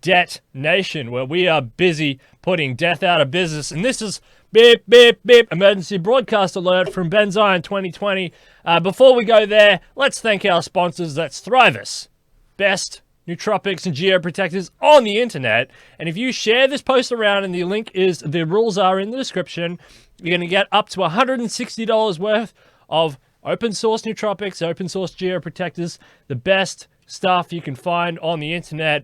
debt nation where we are busy putting death out of business. And this is beep, beep, beep, emergency broadcast alert from Benzion 2020. Before we go there, let's thank our sponsors. That's Thrivous, best nootropics and geoprotectors on the internet. And if you share this post around, and the rules are in the description, you're going to get up to $160 worth of open source nootropics, open source geoprotectors, the best stuff you can find on the internet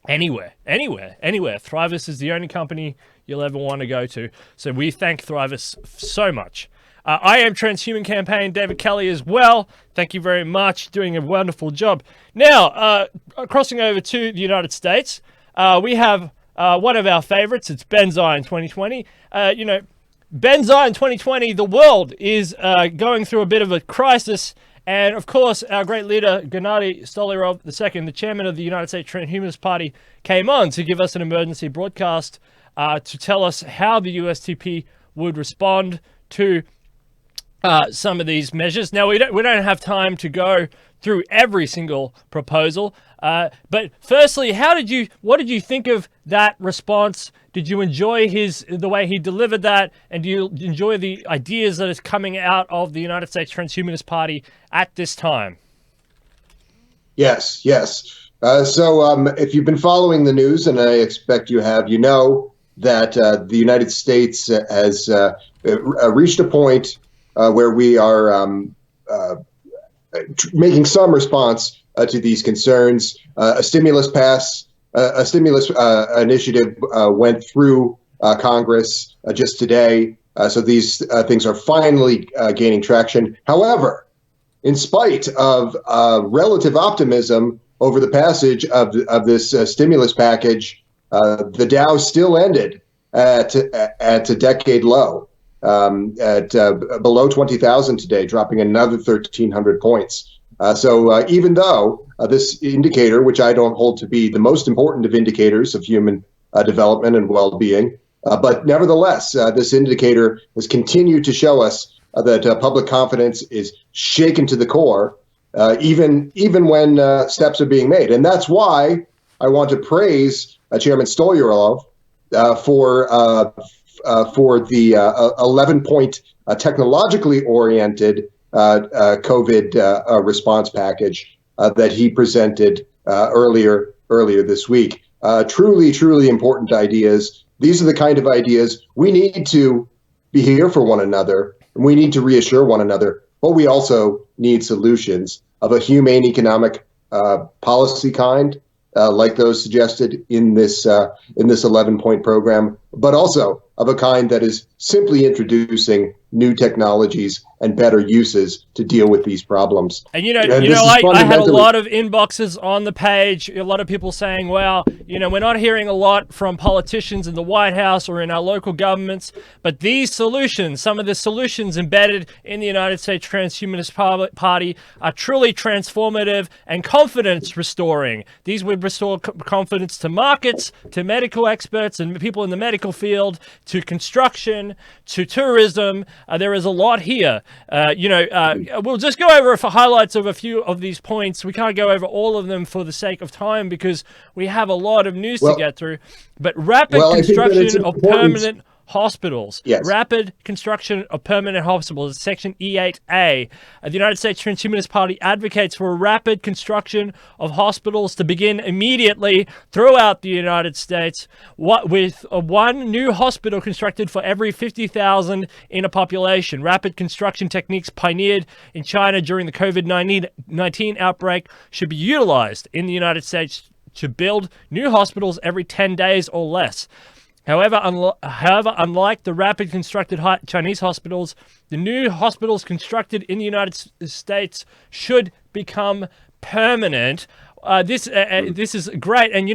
anywhere. Thrivous is the only company you'll ever want to go to. So we thank Thrivous so much. I am Transhuman Campaign, David Kelly as well. Thank you very much, doing a wonderful job. Now, crossing over to the United States, we have one of our favorites. It's Benzion 2020. Benzion 2020, the world is going through a bit of a crisis. And of course, our great leader, Gennady Stolyarov II, the chairman of the United States transhumanist-party, came on to give us an emergency broadcast to tell us how the USTP would respond to some of these measures. Now, we don't have time to go through every single proposal, but firstly, what did you think of that response? Did you enjoy the way he delivered that, and do you enjoy the ideas that is coming out of the United States Transhumanist Party at this time? Yes. So if you've been following the news, and I expect you have, you know that the United States has reached a point where we are making some response to these concerns. A stimulus initiative went through Congress just today. So these things are finally gaining traction. However, in spite of relative optimism over the passage of this stimulus package, the Dow still ended at a decade low. At below 20,000 today, dropping another 1,300 points. So even though this indicator, which I don't hold to be the most important of indicators of human development and well-being, but nevertheless, this indicator has continued to show us that public confidence is shaken to the core, even when steps are being made. And that's why I want to praise Chairman Stolyarov for the 11-point technologically oriented COVID response package that he presented earlier this week. Truly important ideas. These are the kind of ideas we need to be here for one another, and we need to reassure one another, but we also need solutions of a humane economic policy kind, like those suggested in this 11-point program, but also of a kind that is simply introducing new technologies and better uses to deal with these problems. And I had a lot of inboxes on the page, a lot of people saying, well, we're not hearing a lot from politicians in the White House or in our local governments, but these solutions, some of the solutions embedded in the United States Transhumanist Party are truly transformative and confidence restoring. These would restore confidence to markets, to medical experts and people in the medical field, to construction, to tourism. There is a lot here. We'll just go over highlights of a few of these points. We can't go over all of them for the sake of time because we have a lot of news to get through. But rapid construction of permanent hospitals. Yes. Rapid construction of permanent hospitals, Section E8A. The United States Transhumanist Party advocates for a rapid construction of hospitals to begin immediately throughout the United States, with one new hospital constructed for every 50,000 in a population. Rapid construction techniques pioneered in China during the COVID-19 outbreak should be utilized in the United States to build new hospitals every 10 days or less. However, unlike the rapid constructed Chinese hospitals, the new hospitals constructed in the United States should become permanent. This is great, and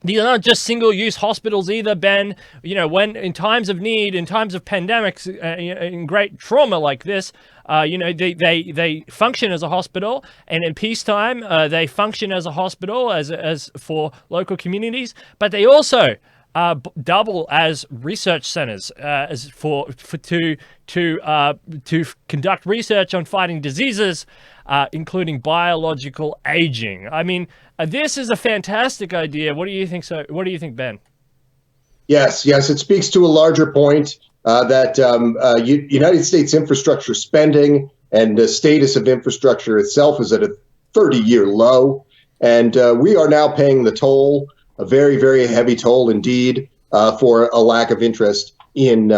these are not just single-use hospitals either, Ben. When in times of need, in times of pandemics, in great trauma like this, they function as a hospital, and in peacetime, they function as a hospital as for local communities. But they also double as research centers, to conduct research on fighting diseases, including biological aging. I mean, this is a fantastic idea. What do you think? What do you think, Ben? Yes, it speaks to a larger point that United States infrastructure spending and the status of infrastructure itself is at a 30-year low. And we are now paying the toll, a very, very heavy toll indeed, for a lack of interest in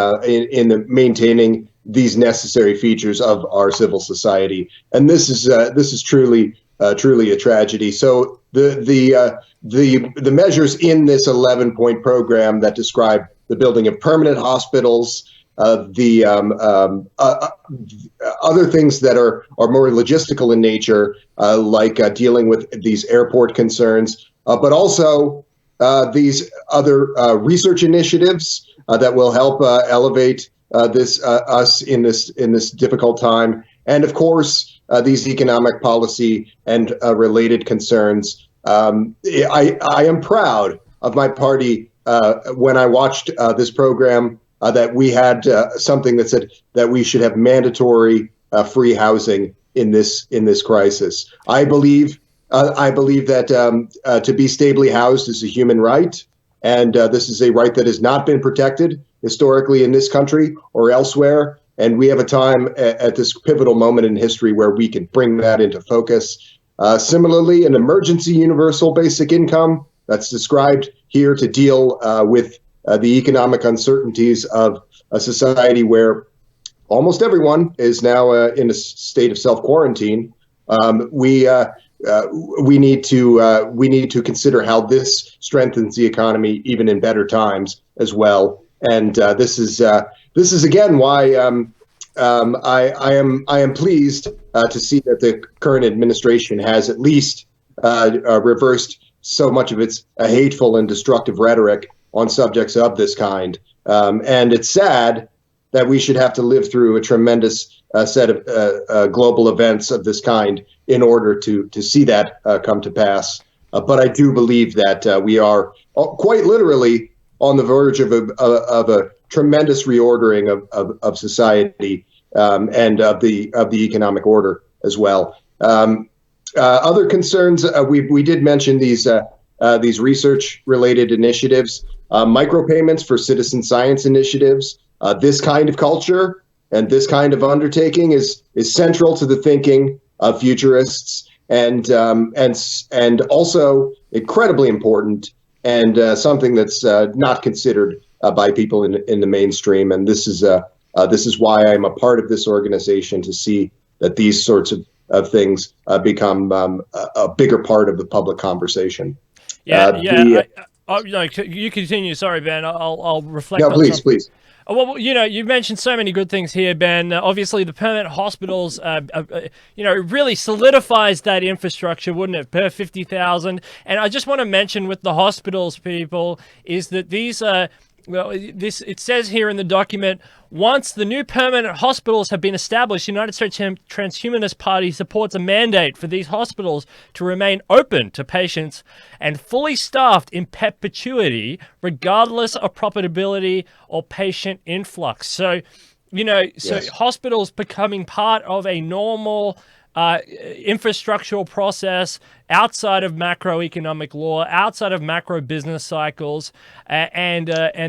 maintaining these necessary features of our civil society. And this is truly a tragedy. So the measures in this 11-point program that describe the building of permanent hospitals, the other things that are more logistical in nature, like dealing with these airport concerns, but also these other research initiatives that will help elevate us in this difficult time, and of course these economic policy and related concerns. I am proud of my party when I watched this program. That we had something that said that we should have mandatory free housing in this crisis. I believe that to be stably housed is a human right, and this is a right that has not been protected historically in this country or elsewhere. And we have a time at this pivotal moment in history where we can bring that into focus. Similarly, an emergency universal basic income that's described here to deal with the economic uncertainties of a society where almost everyone is now in a state of self-quarantine. We need to consider how this strengthens the economy even in better times as well. And this is again why I am pleased to see that the current administration has at least reversed so much of its hateful and destructive rhetoric on subjects of this kind. And it's sad that we should have to live through a tremendous set of global events of this kind in order to see that come to pass. But I do believe that we are quite literally on the verge of a tremendous reordering of society and of the economic order as well. Other concerns, we did mention these research-related initiatives. Micropayments for citizen science initiatives. This kind of culture and this kind of undertaking is central to the thinking of futurists, and also incredibly important, and something that's not considered by people in the mainstream. And this is why I'm a part of this organization, to see that these sorts of things become a bigger part of the public conversation. You continue. Sorry, Ben. I'll reflect. No, on please, something. please. Well, you mentioned so many good things here, Ben. Obviously, the permanent hospitals, really solidifies that infrastructure, wouldn't it? Per 50,000. And I just want to mention with the hospitals, people, is that these it says here in the document, once the new permanent hospitals have been established, United States Transhumanist-Party supports a mandate for these hospitals to remain open to patients and fully staffed in perpetuity, regardless of profitability or patient influx. So, Yes. hospitals becoming part of a normal infrastructural process outside of macroeconomic law, outside of macro business cycles, and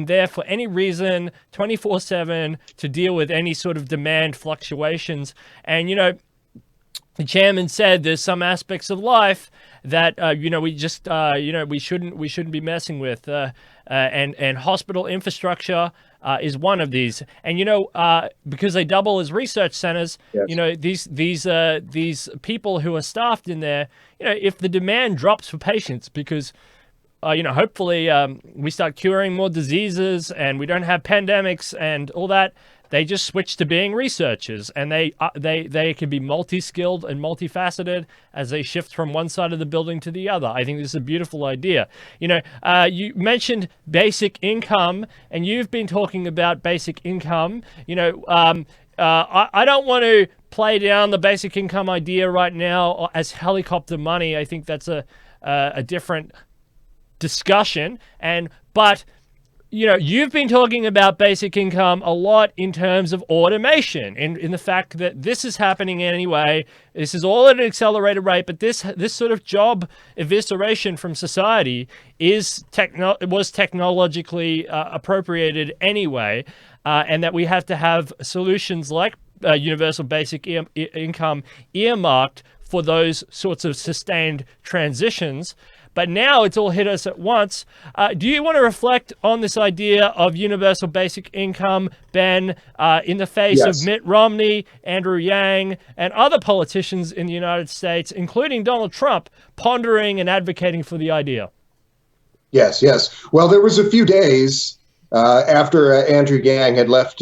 there for any reason 24/7 to deal with any sort of demand fluctuations. And the chairman said there's some aspects of life that we shouldn't be messing with, and hospital infrastructure is one of these. And because they double as research centers, Yes. these people who are staffed in there, if the demand drops for patients because hopefully we start curing more diseases and we don't have pandemics and all that, they just switch to being researchers, and they can be multi-skilled and multifaceted as they shift from one side of the building to the other. I think this is a beautiful idea. You mentioned basic income, and you've been talking about basic income. I don't want to play down the basic income idea right now as helicopter money. I think that's a different discussion, but you've been talking about basic income a lot in terms of automation, in the fact that this is happening anyway. This is all at an accelerated rate, but this sort of job evisceration from society was technologically appropriated anyway, and that we have to have solutions like universal basic income earmarked for those sorts of sustained transitions. But now it's all hit us at once. Do you want to reflect on this idea of universal basic income, Ben, in the face of Mitt Romney, Andrew Yang, and other politicians in the United States, including Donald Trump, pondering and advocating for the idea? Yes. Well, there was a few days after Andrew Yang had left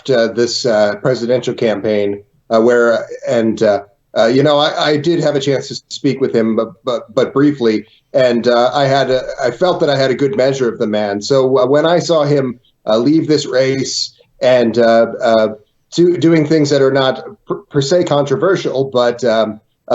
this presidential campaign I did have a chance to speak with him, but briefly, and I felt that I had a good measure of the man. So when I saw him leave this race and doing things that are not per se controversial, but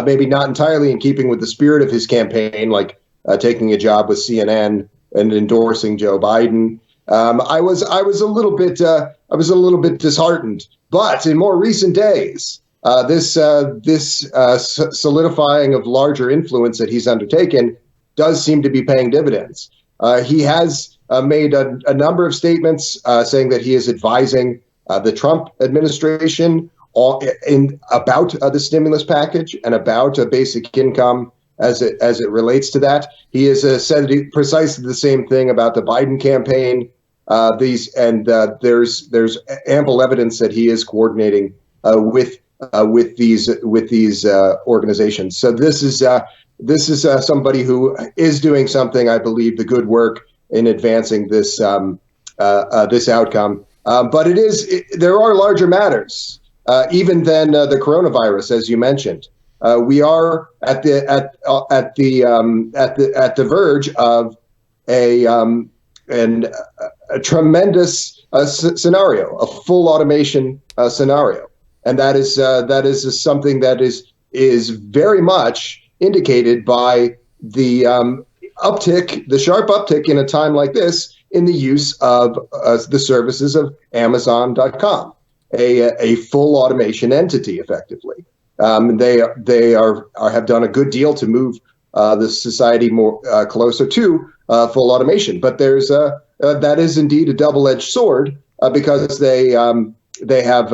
maybe not entirely in keeping with the spirit of his campaign, like taking a job with CNN and endorsing Joe Biden, I was a little bit disheartened. But in more recent days, this solidifying of larger influence that he's undertaken does seem to be paying dividends. He has made a number of statements saying that he is advising the Trump administration about the stimulus package and about a basic income as it relates to that. He has said precisely the same thing about the Biden campaign. There's ample evidence that he is coordinating with these organizations. So this is somebody who is doing something, I believe, the good work in advancing this outcome. But there are larger matters, even than the coronavirus, as you mentioned. We are at the verge of a tremendous scenario, a full automation scenario. And that is something that is very much indicated by the sharp uptick in a time like this in the use of the services of Amazon.com, a full automation entity, effectively. They have done a good deal to move the society more closer to full automation. But that is indeed a double-edged sword because they have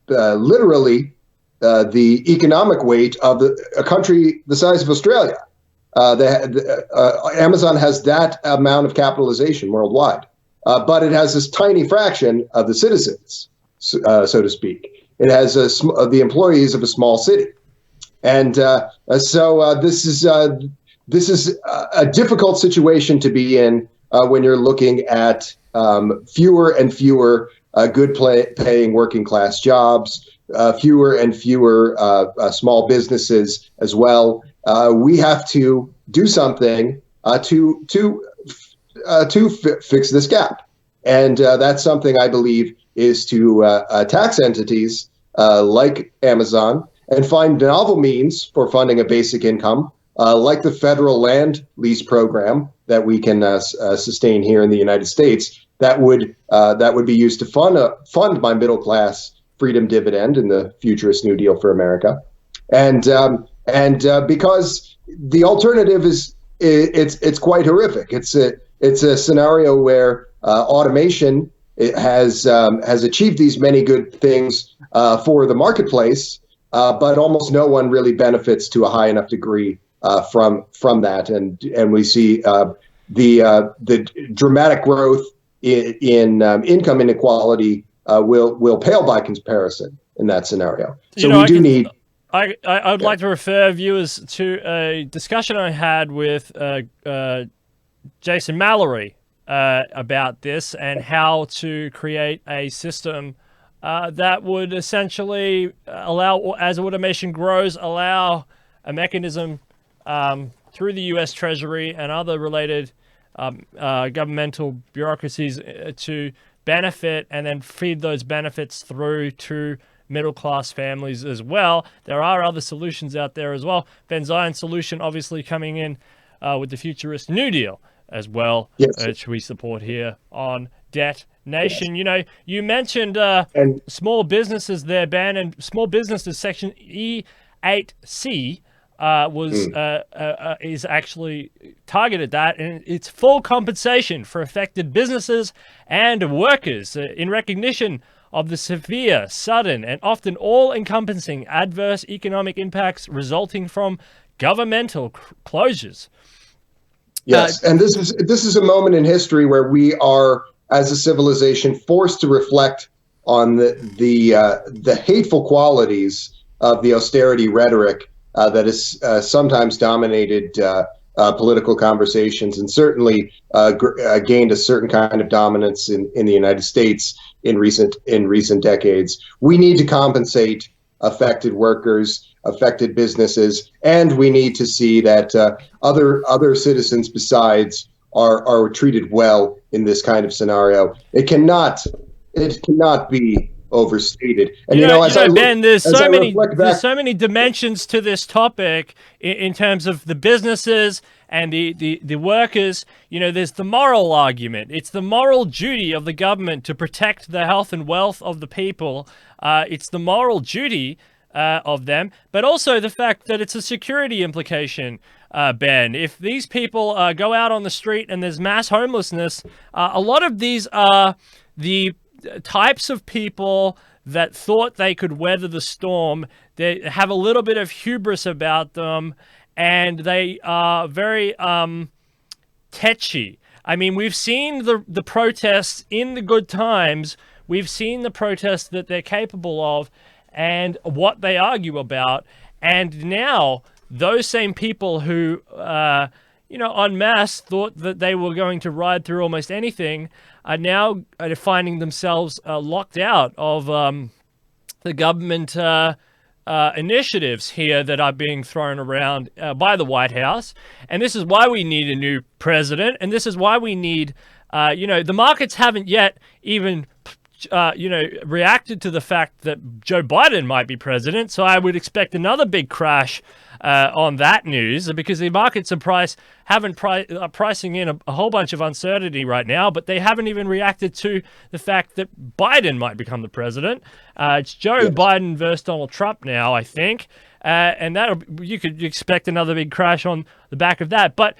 literally the economic weight of a country the size of Australia. Amazon has that amount of capitalization worldwide, but it has this tiny fraction of the citizens, so to speak. It has the employees of a small city, and so this is a difficult situation to be in when you're looking at fewer and fewer good paying working class jobs, fewer and fewer small businesses as well. We have to do something to fix this gap, and that's something I believe is to tax entities like Amazon and find novel means for funding a basic income, like the federal land lease program that we can sustain here in the United States. That would be used to fund my middle class freedom dividend in the futurist New Deal for America, and because the alternative is it's quite horrific. It's a scenario where automation has achieved these many good things for the marketplace, but almost no one really benefits to a high enough degree from that, and we see the dramatic growth in income inequality will pale by comparison in that scenario. So I would like to refer viewers to a discussion I had with Jason Mallory about this and how to create a system that would essentially allow, as automation grows, allow a mechanism through the U.S. Treasury and other related governmental bureaucracies to benefit and then feed those benefits through to middle-class families as well. There are other solutions out there as well. Ben Zion's solution obviously coming in with the futurist New Deal as well, Yes. which we support here on Debt Nation. Yes. You know, you mentioned And small businesses there, Ben, and small businesses section E8C is actually targeted that, and it's full compensation for affected businesses and workers in recognition of the severe, sudden, and often all-encompassing adverse economic impacts resulting from governmental closures. yes, and this is a moment in history where we are, as a civilization, forced to reflect on the hateful qualities of the austerity rhetoric that has sometimes dominated political conversations, and certainly gained a certain kind of dominance in the United States in recent decades. We need to compensate affected workers, affected businesses, and we need to see that other citizens besides are treated well in this kind of scenario. It cannot be overstated. And Ben, there's so back, so many dimensions to this topic in terms of the businesses and the workers. You know, there's the moral argument. It's the moral duty of the government to protect the health and wealth of the people. It's the moral duty of them, but also the fact that it's a security implication, Ben. If these people go out on the street and there's mass homelessness, a lot of these are the types of people that thought they could weather the storm. They have a little bit of hubris about them, and they are very tetchy. I mean, we've seen the protests in the good times. We've seen the protests that they're capable of and what they argue about. And now those same people who, en masse thought that they were going to ride through almost anything are now finding themselves locked out of the government initiatives here that are being thrown around by the White House. And this is why we need a new president. And this is why we need, the markets haven't yet even reacted to the fact that Joe Biden might be president. So I would expect another big crash on that news, because the markets are pricing in a whole bunch of uncertainty right now, but they haven't even reacted to the fact that Biden might become the president. It's Joe Biden versus Donald Trump now, I think. And you could expect another big crash on the back of that. But,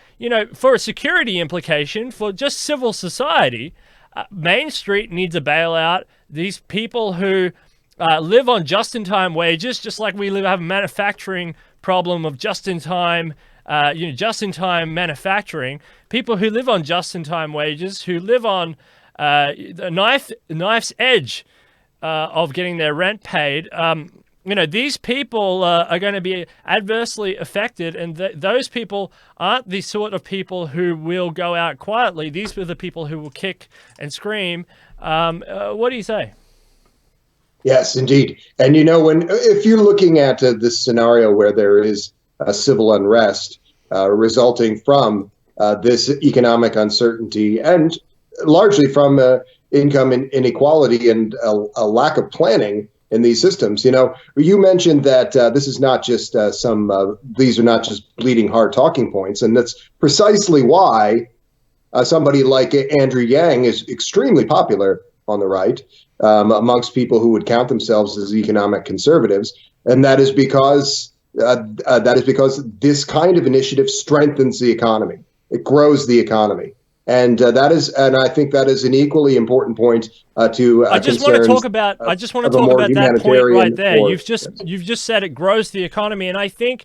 for a security implication for just civil society, Main Street needs a bailout. These people who live on just-in-time wages, just like we have a manufacturing problem of just-in-time manufacturing. People who live on just-in-time wages, who live on the knife's edge of getting their rent paid. These people are going to be adversely affected, and those people aren't the sort of people who will go out quietly. These are the people who will kick and scream. What do you say? Yes, indeed. And if you're looking at this scenario where there is a civil unrest resulting from this economic uncertainty, and largely from income inequality and a lack of planning in these systems. You mentioned that this is not just these are not just bleeding heart talking points. And that's precisely why somebody like Andrew Yang is extremely popular on the right amongst people who would count themselves as economic conservatives. And that is because this kind of initiative strengthens the economy. It grows the economy. And I think that is an equally important point to. I just want to talk about that point right there. You've just said it grows the economy, and I think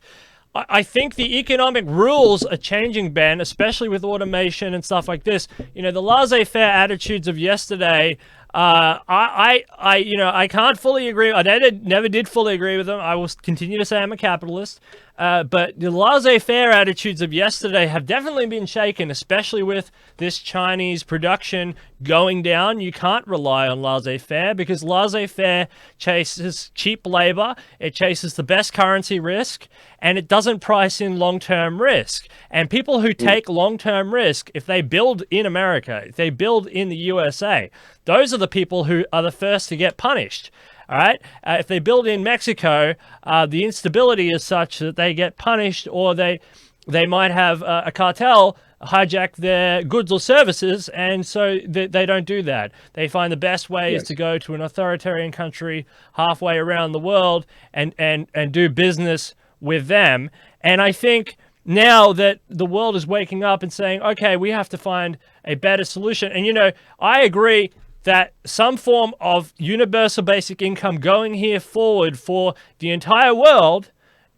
the economic rules are changing, Ben, especially with automation and stuff like this. The laissez-faire attitudes of yesterday. I can't fully agree. I never did fully agree with them. I will continue to say I'm a capitalist. But the laissez-faire attitudes of yesterday have definitely been shaken, especially with this Chinese production going down. You can't rely on laissez-faire because laissez-faire chases cheap labor, it chases the best currency risk, and it doesn't price in long-term risk. And people who take long-term risk, if they build in America, if they build in the USA, those are the people who are the first to get punished. All right. If they build in Mexico, the instability is such that they get punished, or they might have a cartel hijack their goods or services, and so they don't do that. They find the best way is to go to an authoritarian country halfway around the world and do business with them. And I think now that the world is waking up and saying, okay, we have to find a better solution. And, you know, I agree that some form of universal basic income going here forward for the entire world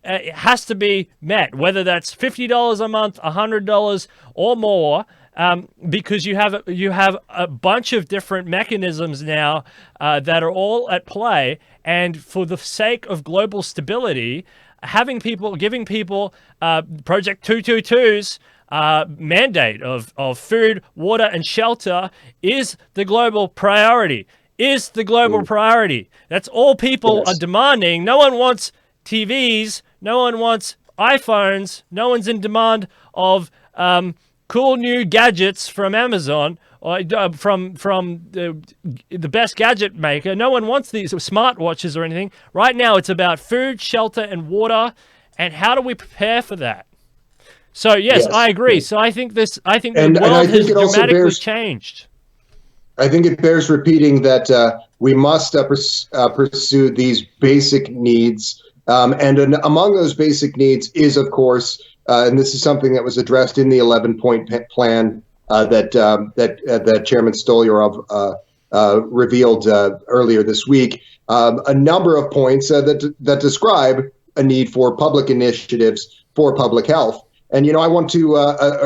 it has to be met, whether that's $50 a month, $100 or more, because you have a bunch of different mechanisms now that are all at play. And for the sake of global stability, giving people Project 222's mandate of food, water, and shelter is the global priority. That's all people are demanding. No one wants TVs. No one wants iPhones. No one's in demand of cool new gadgets from Amazon or from the best gadget maker. No one wants these smartwatches or anything. Right now, it's about food, shelter, and water. And how do we prepare for that? So yes, I agree. So I think the world has dramatically changed. I think it bears repeating that we must pursue these basic needs. And among those basic needs is, of course, and this is something that was addressed in the 11-point plan that Chairman Stolyarov revealed earlier this week, a number of points that describe a need for public initiatives for public health. And, you know, I want to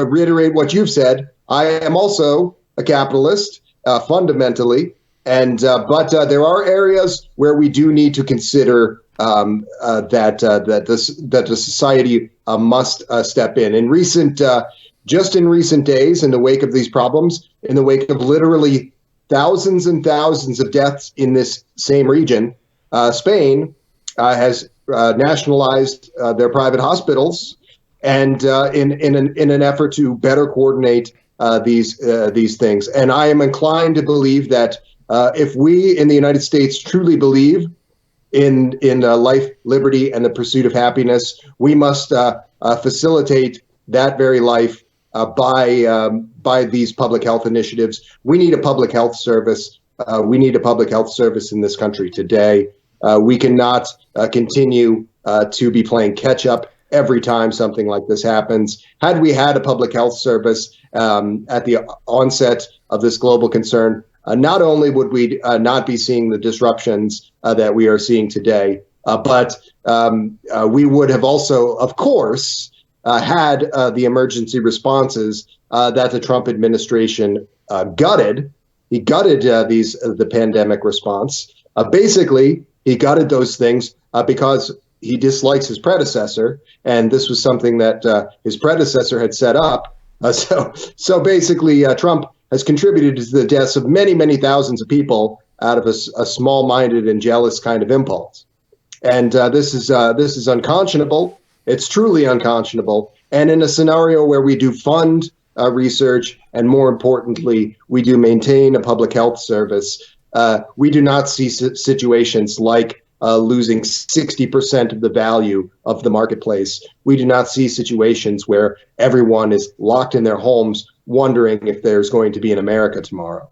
reiterate what you've said. I am also a capitalist, fundamentally, but there are areas where we do need to consider that the society must step in. In recent days, in the wake of these problems, in the wake of literally thousands and thousands of deaths in this same region, Spain has nationalized their private hospitals, and in an effort to better coordinate these things. And I am inclined to believe that if we in the United States truly believe in life, liberty, and the pursuit of happiness, we must facilitate that very life by these public health initiatives. We need a public health service. We need a public health service in this country today. We cannot continue to be playing catch up every time something like this happens. Had we had a public health service at the onset of this global concern, not only would we not be seeing the disruptions that we are seeing today, but we would have also, of course, had the emergency responses that the Trump administration gutted. He gutted the pandemic response. Basically, he gutted those things because he dislikes his predecessor, and this was something that his predecessor had set up. So basically, Trump has contributed to the deaths of many, many thousands of people out of a small-minded and jealous kind of impulse. And this is unconscionable. It's truly unconscionable. And in a scenario where we do fund research, and more importantly, we do maintain a public health service, we do not see situations like losing 60% of the value of the marketplace. We do not see situations where everyone is locked in their homes wondering if there's going to be an America tomorrow.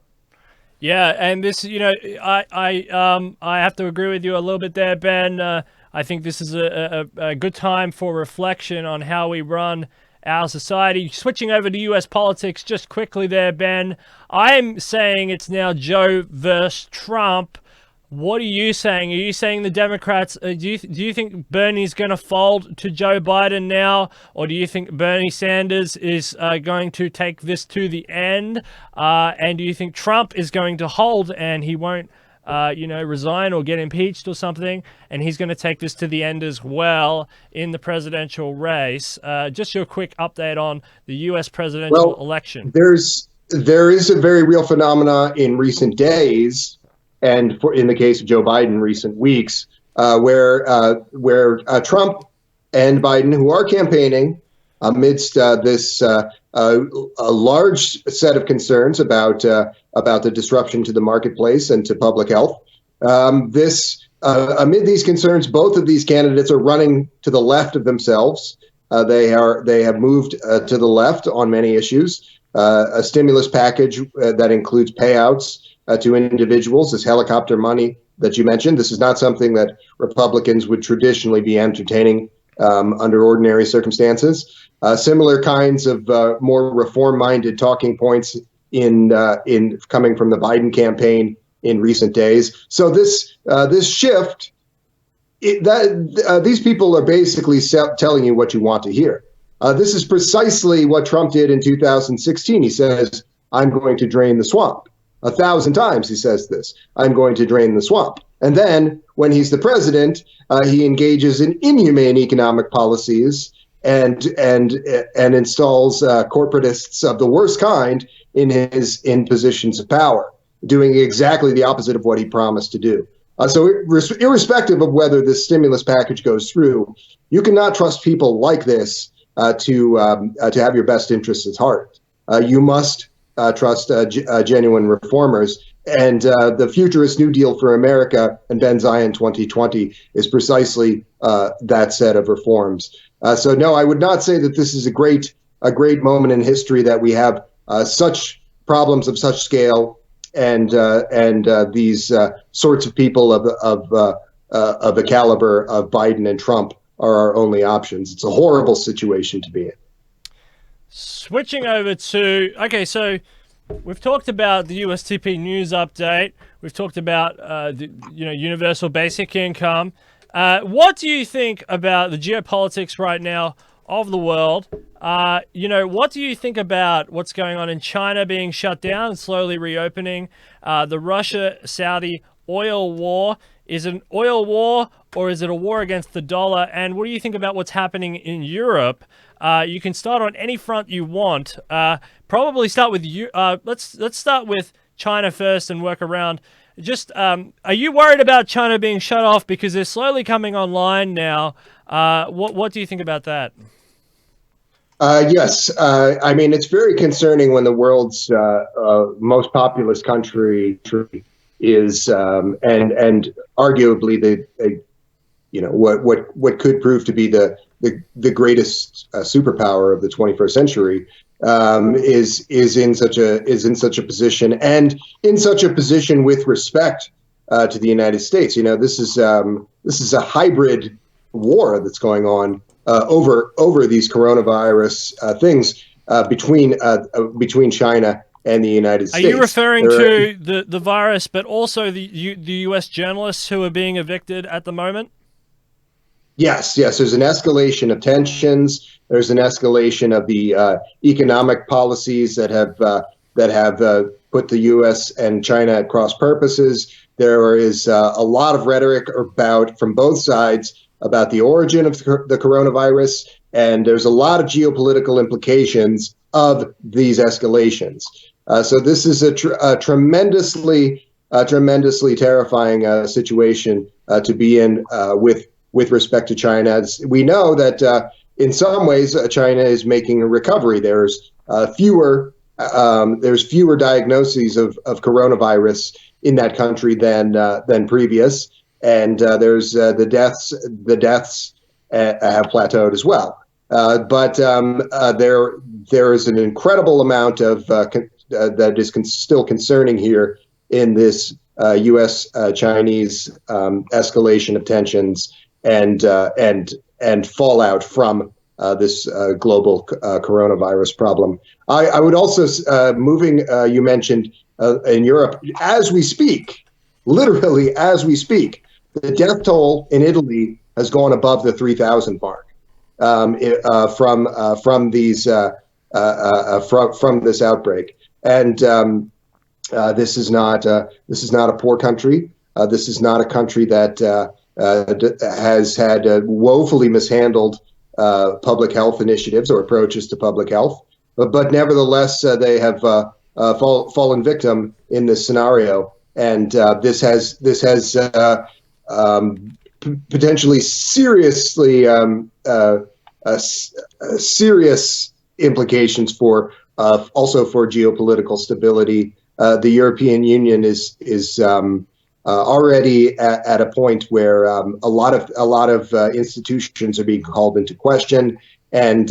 Yeah, and this, you know, I have to agree with you a little bit there, Ben. I think this is a good time for reflection on how we run our society. Switching over to U.S. politics just quickly there, Ben. I'm saying it's now Joe versus Trump. What are you saying? Are you saying the Democrats, do you think Bernie's going to fold to Joe Biden now? Or do you think Bernie Sanders is going to take this to the end? And do you think Trump is going to hold and he won't, resign or get impeached or something? And he's going to take this to the end as well in the presidential race. Just your quick update on the U.S. presidential election. There is a very real phenomena in recent days, and in the case of Joe Biden, recent weeks, where Trump and Biden, who are campaigning amidst this a large set of concerns about the disruption to the marketplace and to public health, amid these concerns, both of these candidates are running to the left of themselves. They have moved to the left on many issues. A stimulus package that includes payouts to individuals, this helicopter money that you mentioned. This is not something that Republicans would traditionally be entertaining under ordinary circumstances. Similar kinds of more reform-minded talking points in coming from the Biden campaign in recent days. So this shift, these people are basically telling you what you want to hear. This is precisely what Trump did in 2016. He says, "I'm going to drain the swamp." 1,000 times he says this: "I'm going to drain the swamp." And then when he's the president, he engages in inhumane economic policies and installs corporatists of the worst kind in positions of power, doing exactly the opposite of what he promised to do. So irrespective of whether this stimulus package goes through, you cannot trust people like this to have your best interests at heart. You must trust genuine reformers. And the Futurist New Deal for America and Ben Zion 2020 is precisely that set of reforms. So no, I would not say that this is a great moment in history that we have such problems of such scale and these sorts of people of the caliber of Biden and Trump are our only options. It's a horrible situation to be in. Switching over to, okay, so we've talked about the USTP news update. We've talked about the universal basic income. What do you think about the geopolitics right now of the world? What do you think about what's going on in China being shut down and slowly reopening? The Russia-Saudi oil war. Is it an oil war or is it a war against the dollar? And what do you think about what's happening in Europe? You can start on any front you want. Probably start with you. Let's start with China first and work around. Just, are you worried about China being shut off because they're slowly coming online now? What do you think about that? Yes. I mean, it's very concerning when the world's most populous country is, and arguably what could prove to be the greatest superpower of the 21st century, is in such a position, and in such a position with respect to the United States. This is a hybrid war that's going on over these coronavirus things between China and the United States. Are you referring to the virus, but also the U.S. journalists who are being evicted at the moment? Yes. There's an escalation of tensions. There's an escalation of the economic policies that have put the U.S. and China at cross purposes. There is a lot of rhetoric from both sides about the origin of the coronavirus, and there's a lot of geopolitical implications of these escalations. So this is a tremendously terrifying situation to be in with respect to China. We know that in some ways China is making a recovery. There's fewer diagnoses of coronavirus in that country than previous, and there's the deaths have plateaued as well. But there is an incredible amount of that is still concerning here in this U.S.-Chinese escalation of tensions and fallout from this global coronavirus problem. I would also you mentioned in Europe, as we speak, literally as we speak, the death toll in Italy has gone above the 3,000 mark from this outbreak. And this is not a poor country. This is not a country that has had woefully mishandled public health initiatives or approaches to public health, but nevertheless they have fallen victim in this scenario, and this has potentially seriously serious implications for also for geopolitical stability. The European Union is already at a point where a lot of institutions are being called into question, And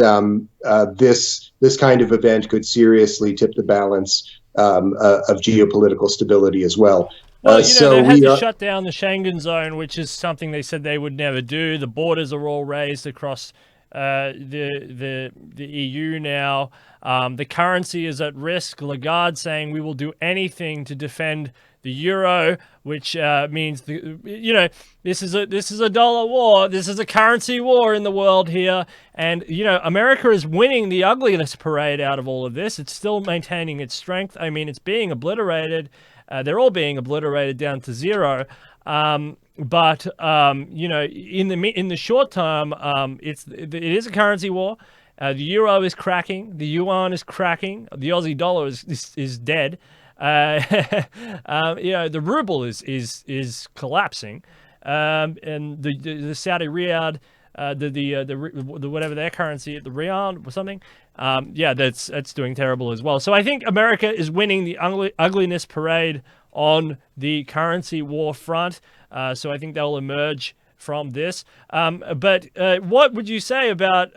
this kind of event could seriously tip the balance of geopolitical stability as well. Well, So they had we to are. shut down the Schengen zone, which is something they said they would never do. The borders are all raised across the EU now. The currency is at risk. Lagarde saying we will do anything to defend the euro, which means this is a dollar war. This is a currency war in the world here, and America is winning the ugliness parade out of all of this. It's still maintaining its strength. I mean, it's being obliterated. They're all being obliterated down to zero. But in the short term, it is a currency war. The euro is cracking. The yuan is cracking. The Aussie dollar is dead. The ruble is collapsing. And the Saudi riyal, the whatever their currency, the riyal or something, that's doing terrible as well. So I think America is winning the ugliness parade on the currency war front. So I think they'll emerge from this. But what would you say about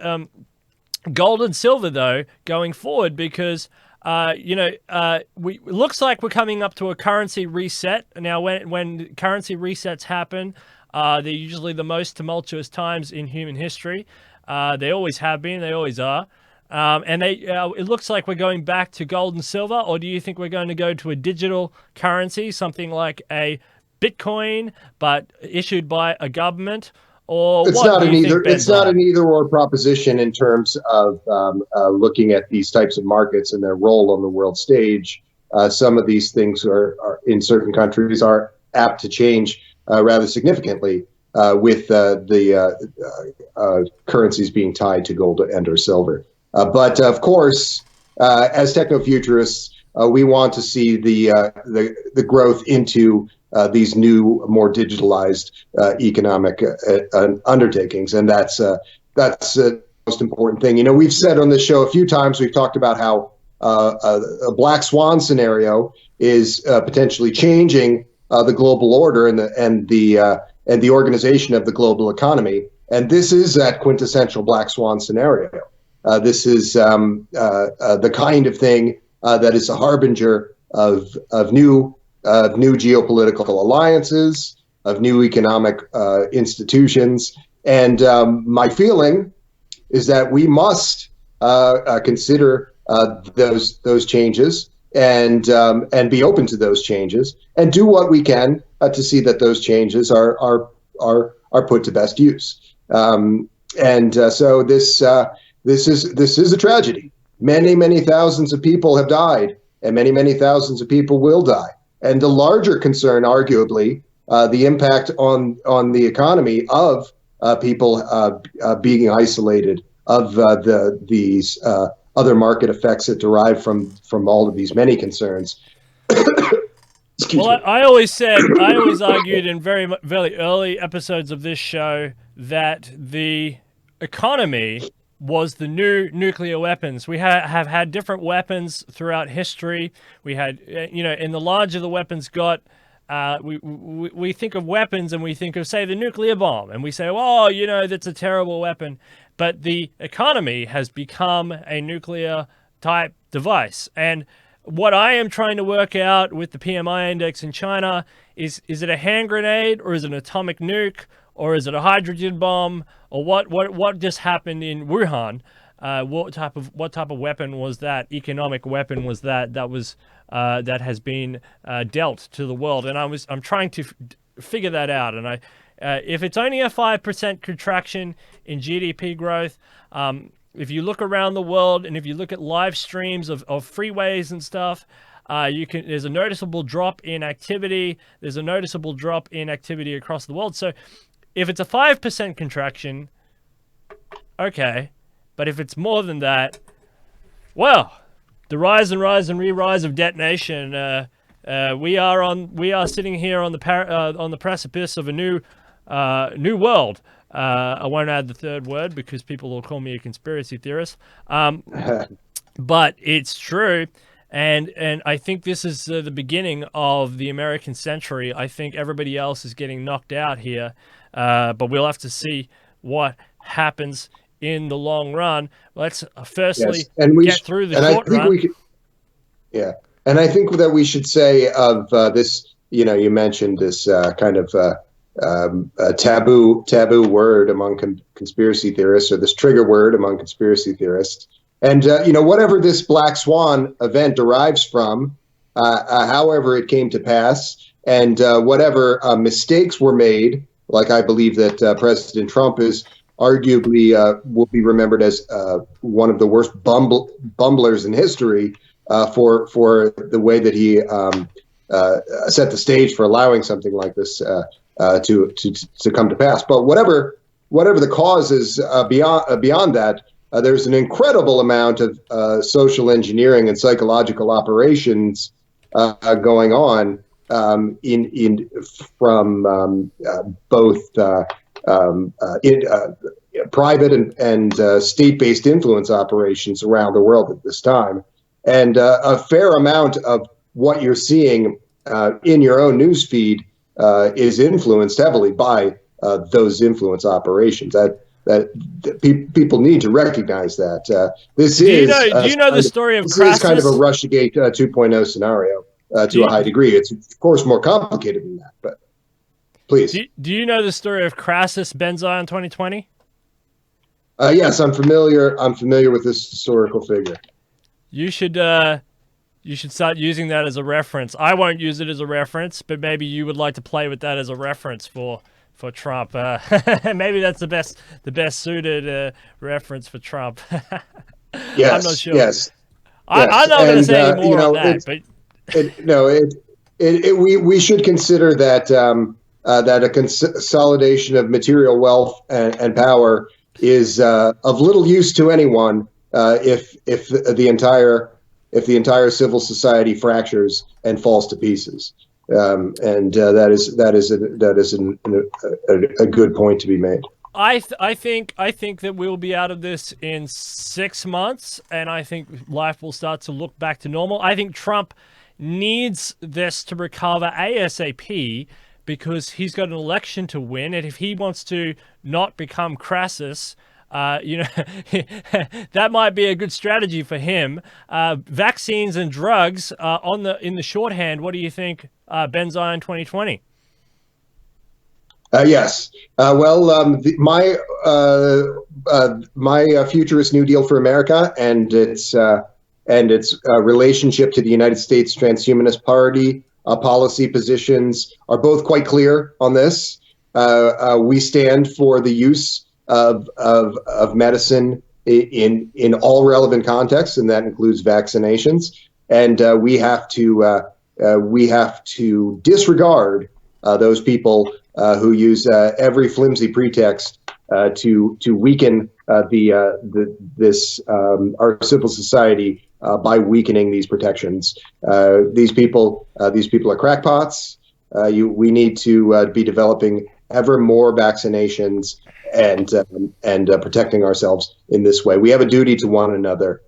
gold and silver though going forward? Because looks like we're coming up to a currency reset. Now, when currency resets happen, they're usually the most tumultuous times in human history. They always have been. They always are. And it looks like we're going back to gold and silver, or do you think we're going to go to a digital currency, something like a Bitcoin, but issued by a government? Or it's what not do an you either. think, It's not an either or proposition in terms of looking at these types of markets and their role on the world stage. Some of these things are in certain countries are apt to change rather significantly with the currencies being tied to gold and or silver. But of course, as techno-futurists, we want to see the growth into these new, more digitalized economic undertakings, and that's the most important thing. We've said on this show a few times. We've talked about how a black swan scenario is potentially changing the global order and the organization of the global economy, and this is that quintessential black swan scenario. This is the kind of thing that is a harbinger of new geopolitical alliances, of new economic institutions. And my feeling is that we must consider those changes and be open to those changes and do what we can to see that those changes are put to best use. So this is a tragedy. Many thousands of people have died, and many thousands of people will die. And the larger concern, arguably, the impact on the economy of people being isolated, of these other market effects that derive from all of these many concerns. I always argued in very early episodes of this show that the economy was the new nuclear weapons. We have had different weapons throughout history. We had, and the larger the weapons got, we think of weapons and we think of, say, the nuclear bomb, and we say, oh, that's a terrible weapon. But the economy has become a nuclear type device. And what I am trying to work out with the PMI index in China is it a hand grenade, or is it an atomic nuke, or is it a hydrogen bomb, or what just happened in Wuhan? What type of weapon was that? Economic weapon was that that has been dealt to the world? And I'm trying to figure that out. And if it's only a 5% contraction in GDP growth, if you look around the world and if you look at live streams of freeways and stuff, there's a noticeable drop in activity. There's a noticeable drop in activity across the world. So if it's a 5% contraction, okay. But if it's more than that, well, the rise and re-rise of detonation. We are sitting here on the precipice of a new world. I won't add the third word because people will call me a conspiracy theorist. But it's true. And I think this is the beginning of the American century. I think everybody else is getting knocked out here. But we'll have to see what happens in the long run. Let's firstly Yes, and get through the and I short think run. we could, yeah, and I think that we should say of this. You mentioned this kind of taboo word among conspiracy theorists, or this trigger word among conspiracy theorists. And whatever this black swan event derives from, however it came to pass, and whatever mistakes were made, like I believe that President Trump is arguably will be remembered as one of the worst bumblers in history for the way that he set the stage for allowing something like this to come to pass. But whatever the cause is beyond that, there's an incredible amount of social engineering and psychological operations going on in from both private and state-based influence operations around the world at this time, and a fair amount of what you're seeing in your own news feed is influenced heavily by those influence operations. People need to recognize that this Do is you know the story of this Crassus? is kind of a Russiagate 2.0 scenario to a high degree. It's of course more complicated than that, but please. Do you know the story of Crassus Benzion 2020? Yes, I'm familiar. I'm familiar with this historical figure. You should start using that as a reference. I won't use it as a reference, but maybe you would like to play with that as a reference for Trump. Maybe that's the best suited reference for Trump. Yes, I'm not sure. Yes, I'm not going to say any more on that. We should consider that that a consolidation of material wealth and power is of little use to anyone if the entire civil society fractures and falls to pieces. That is a good point to be made. I think that we'll be out of this in 6 months, and I think life will start to look back to normal. I think Trump needs this to recover ASAP because he's got an election to win, and if he wants to not become Crassus, that might be a good strategy for him. Vaccines and drugs in the shorthand. What do you think, Benzion 2020? Yes. My futurist New Deal for America and its relationship to the United States Transhumanist-Party policy positions are both quite clear on this. We stand for the use of medicine in all relevant contexts, and that includes vaccinations. And we have to disregard those people who use every flimsy pretext to weaken our civil society by weakening these protections. These people are crackpots. We need to be developing ever more vaccinations and protecting ourselves in this way. We have a duty to one another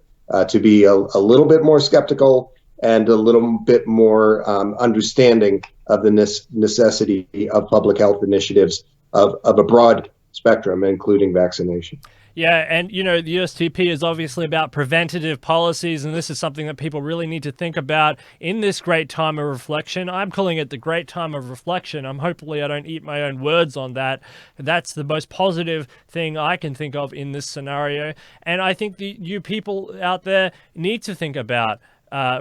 to be a little bit more skeptical and a little bit more understanding of the necessity of public health initiatives of a broad spectrum, including vaccination. Yeah, and the USTP is obviously about preventative policies, and this is something that people really need to think about in this great time of reflection. I'm calling it the great time of reflection. Hopefully I don't eat my own words on that. That's the most positive thing I can think of in this scenario, and I think you people out there need to think about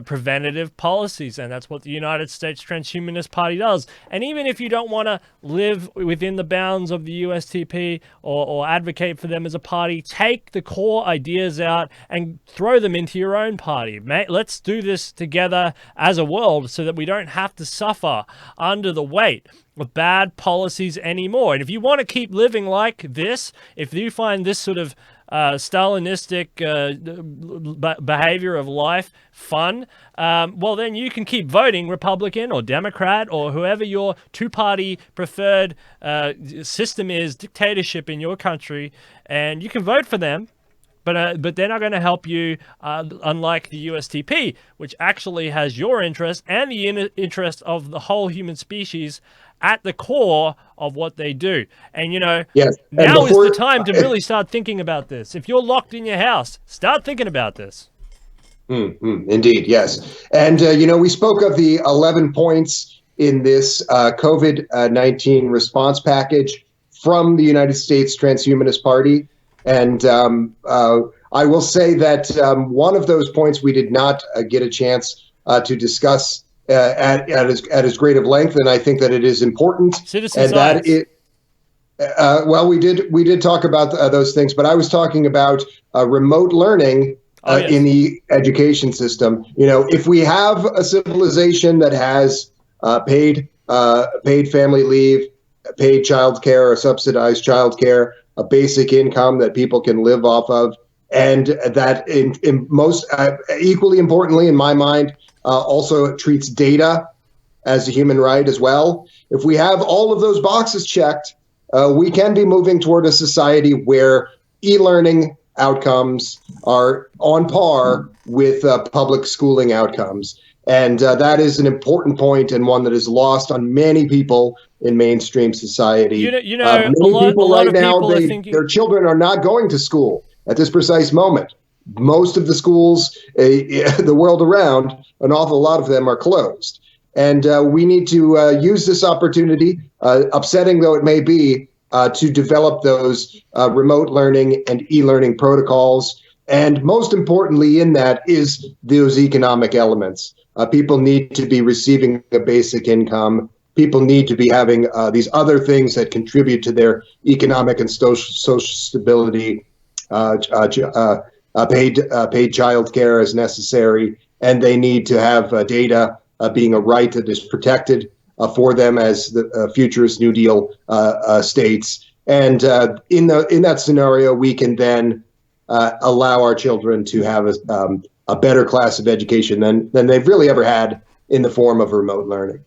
preventative policies, and that's what the United States Transhumanist Party does. And even if you don't want to live within the bounds of the USTP or advocate for them as a party, take the core ideas out and throw them into your own party. Let's do this together as a world so that we don't have to suffer under the weight of bad policies anymore. And if you want to keep living like this, if you find this sort of Stalinistic behavior of life fun, well, then you can keep voting Republican or Democrat or whoever your two-party preferred system is, dictatorship in your country, and you can vote for them. but they're not going to help you, unlike the USTP, which actually has your interest and the interest of the whole human species at the core of what they do. And, Yes. now is the time to really start thinking about this. If you're locked in your house, start thinking about this. Indeed, yes. And, we spoke of the 11 points in this COVID-19 response package from the United States Transhumanist-Party. And I will say that one of those points we did not get a chance to discuss at as great of length, and I think that it is important. Citizen science. Well, we did talk about those things, but I was talking about remote learning in the education system. If we have a civilization that has paid family leave, paid childcare or subsidized childcare, a basic income that people can live off of, and that in most equally importantly in my mind also treats data as a human right as well. If we have all of those boxes checked, we can be moving toward a society where e-learning outcomes are on par with public schooling outcomes. And that is an important point, and one that is lost on many people in mainstream society. Many people right now, are thinking their children are not going to school at this precise moment. Most of the schools, the world around, an awful lot of them are closed. And we need to use this opportunity, upsetting though it may be, to develop those remote learning and e-learning protocols. And most importantly in that is those economic elements. People need to be receiving a basic income. People need to be having these other things that contribute to their economic and social stability. Paid child care as necessary, and they need to have data being a right that is protected for them as the futurist New Deal states. And in that scenario, we can then allow our children to have a better class of education than they've really ever had in the form of remote learning.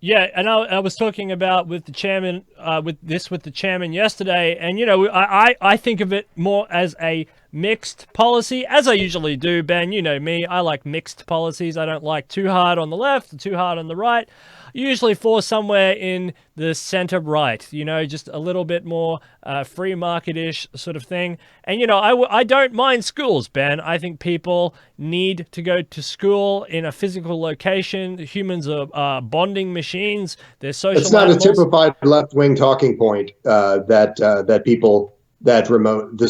Yeah, and I was talking about with the chairman, with the chairman yesterday, and I think of it more as a mixed policy, as I usually do, Ben. You know me, I like mixed policies. I don't like too hard on the left or too hard on the right. I usually fall somewhere in the center right, just a little bit more free market-ish sort of thing. And, I don't mind schools, Ben. I think people need to go to school in a physical location. Humans are bonding machines. They're social It's not animals. a typified left-wing talking point that people that remote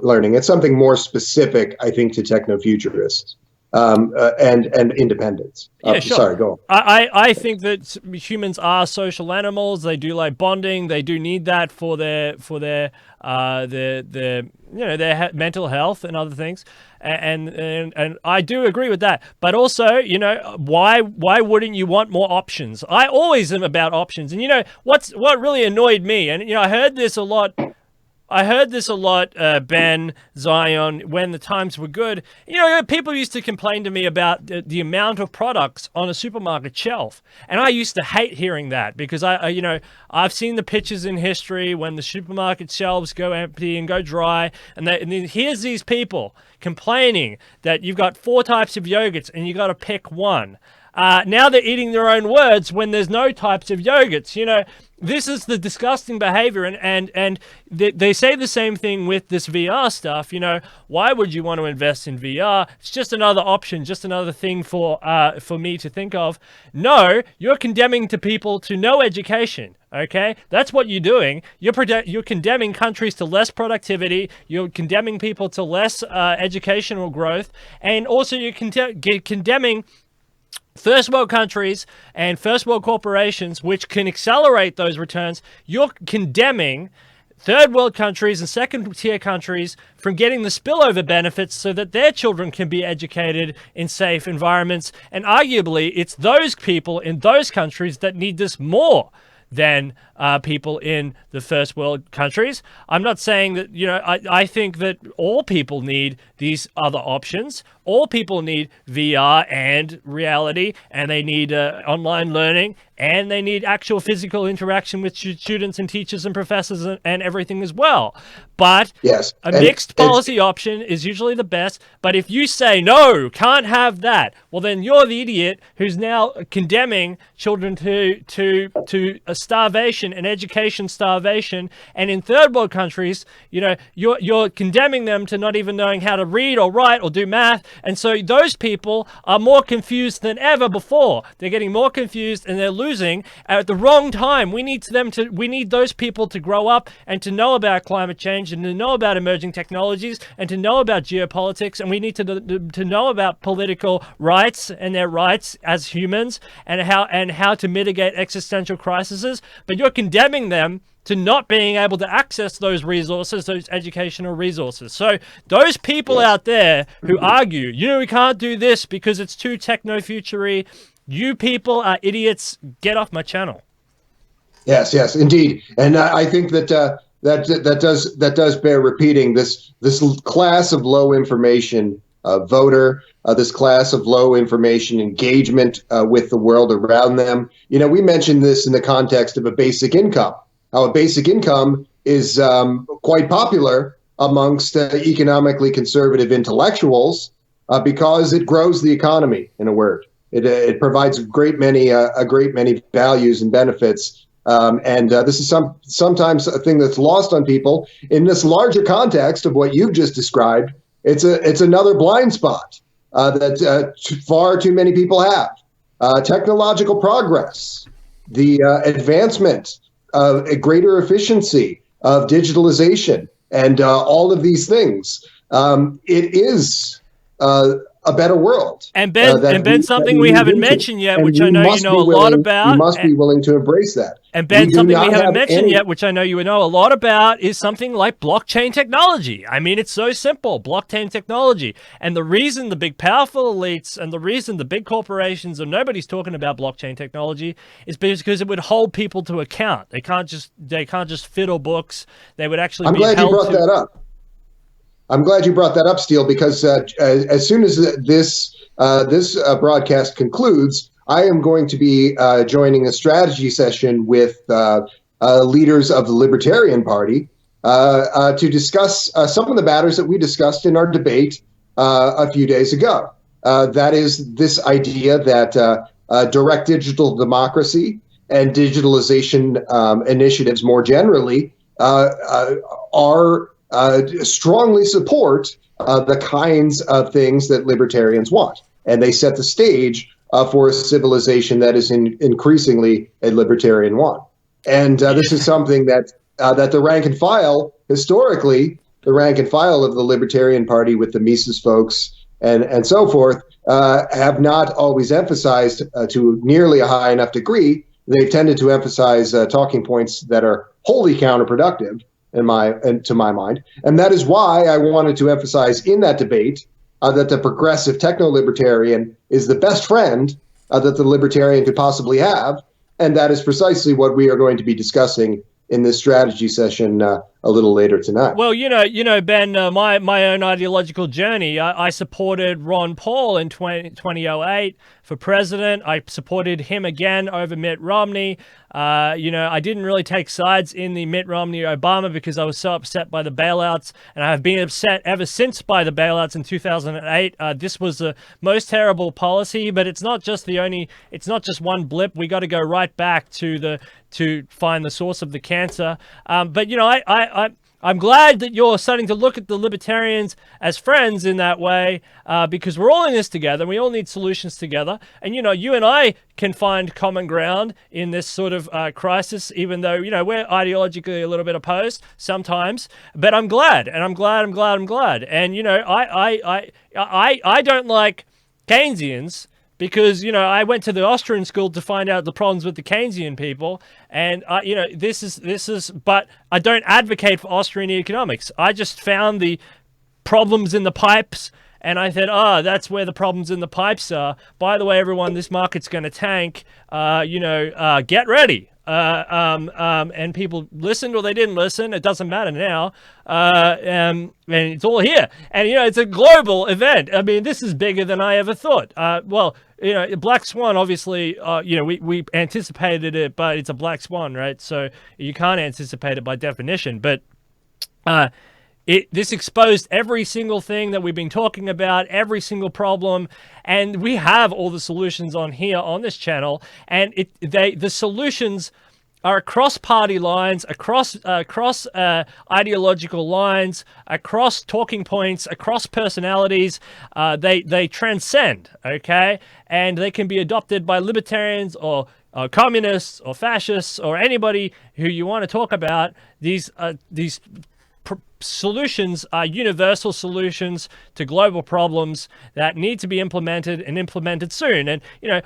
learning. It's something more specific, I think, to techno-futurists and independents. Yeah, sure. Sorry, go on. I think that humans are social animals. They do like bonding. They do need that for their mental health and other things. And I do agree with that. But also, why wouldn't you want more options? I always am about options. And what really annoyed me, and I heard this a lot. Ben, Zion, when the times were good. People used to complain to me about the amount of products on a supermarket shelf. And I used to hate hearing that because I've seen the pictures in history when the supermarket shelves go empty and go dry. And then here's these people complaining that you've got 4 types of yogurts and you got to pick one. Now they're eating their own words when there's no types of yogurts. This is the disgusting behavior, and they say the same thing with this VR stuff. Why would you want to invest in VR? It's just another option, just another thing for me to think of. No, you're condemning people to no education. Okay, that's what you're doing. You're condemning countries to less productivity. You're condemning people to less educational growth, and also you're condemning first world countries and first world corporations, which can accelerate those returns. You're condemning third world countries and second tier countries from getting the spillover benefits so that their children can be educated in safe environments. And arguably, it's those people in those countries that need this more than people in the first world countries. I'm not saying that, I think that all people need these other options. all people need VR and reality, and they need online learning, and they need actual physical interaction with students and teachers and professors and everything as well. But Yes. a mixed policy option is usually the best. But if you say, no, can't have that, well, then you're the idiot who's now condemning children to a starvation, an education starvation. And in third world countries, you're condemning them to not even knowing how to read or write or do math. And so those people are more confused than ever before. They're getting more confused and they're losing at the wrong time. We need those people to grow up and to know about climate change and to know about emerging technologies and to know about geopolitics. And we need to know about political rights and their rights as humans and how to mitigate existential crises. But you're condemning them to not being able to access those resources, those educational resources. So those people out there who argue, we can't do this because it's too techno-future-y, you people are idiots. Get off my channel. Yes, indeed. And I think that that does bear repeating. This class of low information voter, this class of low information engagement with the world around them. We mentioned this in the context of a basic income. How a basic income is quite popular amongst economically conservative intellectuals because it grows the economy. In a word, it provides a great many values and benefits. And this is sometimes a thing that's lost on people in this larger context of what you've just described. It's another blind spot that far too many people have. Technological progress, the advancement of a greater efficiency of digitalization, and all of these things. It is a better world. And Ben, something we haven't mentioned yet, which I know you know a lot about. You must be willing to embrace that. And Ben, something we haven't mentioned yet, which I know you know a lot about, is something like blockchain technology. I mean, it's so simple, blockchain technology. And the reason the big powerful elites and the reason the big corporations and nobody's talking about blockchain technology is because it would hold people to account. They can't just fiddle books. They would actually I'm glad you brought that up. I'm glad you brought that up, Steele, because as soon as this broadcast concludes, I am going to be joining a strategy session with leaders of the Libertarian Party to discuss some of the matters that we discussed in our debate a few days ago. That is this idea that direct digital democracy and digitalization initiatives more generally are strongly support the kinds of things that libertarians want. And they set the stage for a civilization that is increasingly a libertarian one. And this is something that the rank and file, historically, the rank and file of the Libertarian Party with the Mises folks and so forth, have not always emphasized to nearly a high enough degree. They've tended to emphasize talking points that are wholly counterproductive to my mind. And that is why I wanted to emphasize in that debate that the progressive techno-libertarian is the best friend that the libertarian could possibly have. And that is precisely what we are going to be discussing in this strategy session a little later tonight. Well, Ben, my own ideological journey, I supported Ron Paul in 2008 for president. I supported him again over Mitt Romney. I didn't really take sides in the Mitt Romney-Obama because I was so upset by the bailouts, and I have been upset ever since by the bailouts in 2008. This was the most terrible policy, but it's not just one blip. We got to go right back to find the source of the cancer. But I'm glad that you're starting to look at the libertarians as friends in that way, because we're all in this together. We all need solutions together. And, you and I can find common ground in this sort of crisis, even though, we're ideologically a little bit opposed sometimes. But I'm glad, and I'm glad. And, I don't like Keynesians, because, I went to the Austrian school to find out the problems with the Keynesian people. And, but I don't advocate for Austrian economics. I just found the problems in the pipes, and I said, that's where the problems in the pipes are. By the way, everyone, this market's going to tank. Get ready. and people listened or they didn't listen. It doesn't matter now. And it's all here. And, it's a global event. I mean, this is bigger than I ever thought. Black Swan, obviously, we anticipated it, but it's a black swan, right? So you can't anticipate it by definition. But this exposed every single thing that we've been talking about, every single problem, and we have all the solutions on here on this channel. And the solutions are across party lines, across ideological lines, across talking points, across personalities. They transcend, okay, and they can be adopted by libertarians or communists or fascists or anybody who you want to talk about. These solutions are universal solutions to global problems that need to be implemented and implemented soon. And,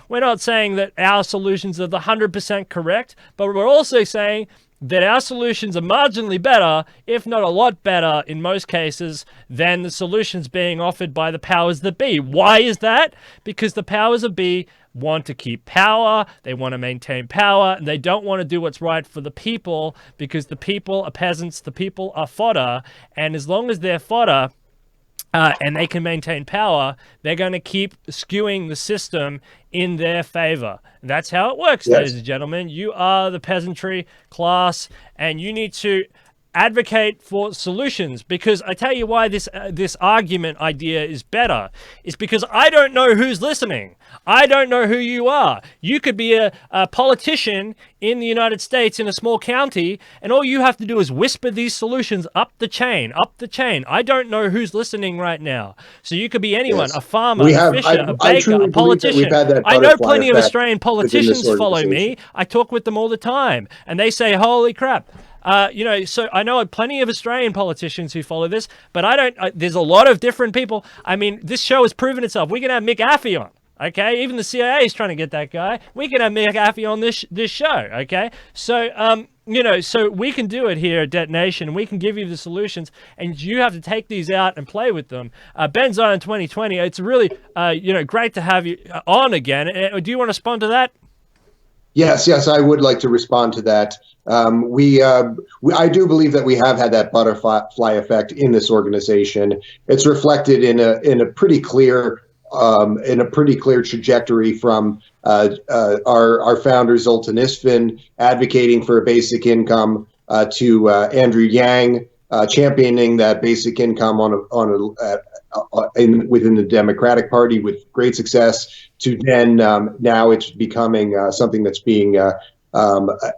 we're not saying that our solutions are the 100% correct, but we're also saying that our solutions are marginally better, if not a lot better in most cases, than the solutions being offered by the powers that be. Why is that? Because the powers that be want to keep power, they want to maintain power, and they don't want to do what's right for the people, because the people are peasants, the people are fodder, and as long as they're fodder, and they can maintain power, they're going to keep skewing the system in their favor. That's how it works, yes. Ladies and gentlemen. You are the peasantry class, and you need to advocate for solutions, because I tell you why this argument idea is better. Is because I don't know who's listening. I don't know who you are. You could be a politician in the United States in a small county, and all you have to do is whisper these solutions up the chain. I don't know who's listening right now. So you could be anyone, yes. A farmer, a fisher, a baker, a politician. I know plenty of Australian politicians follow me. I talk with them all the time, and they say, holy crap. So I know plenty of Australian politicians who follow this, but there's a lot of different people. I mean, this show has proven itself. We can have Mick Affey on, okay? Even the CIA is trying to get that guy. We can have Mick Affey on this show, okay? So, so we can do it here at Detonation, and we can give you the solutions, and you have to take these out and play with them. Ben Zion 2020, it's really, great to have you on again. Do you want to respond to that? Yes, I would like to respond to that. I do believe that we have had that butterfly effect in this organization. It's reflected in a pretty clear trajectory from our founder Zoltan Istvin advocating for a basic income to Andrew Yang championing that basic income within the Democratic Party with great success, to then now it's becoming something that's being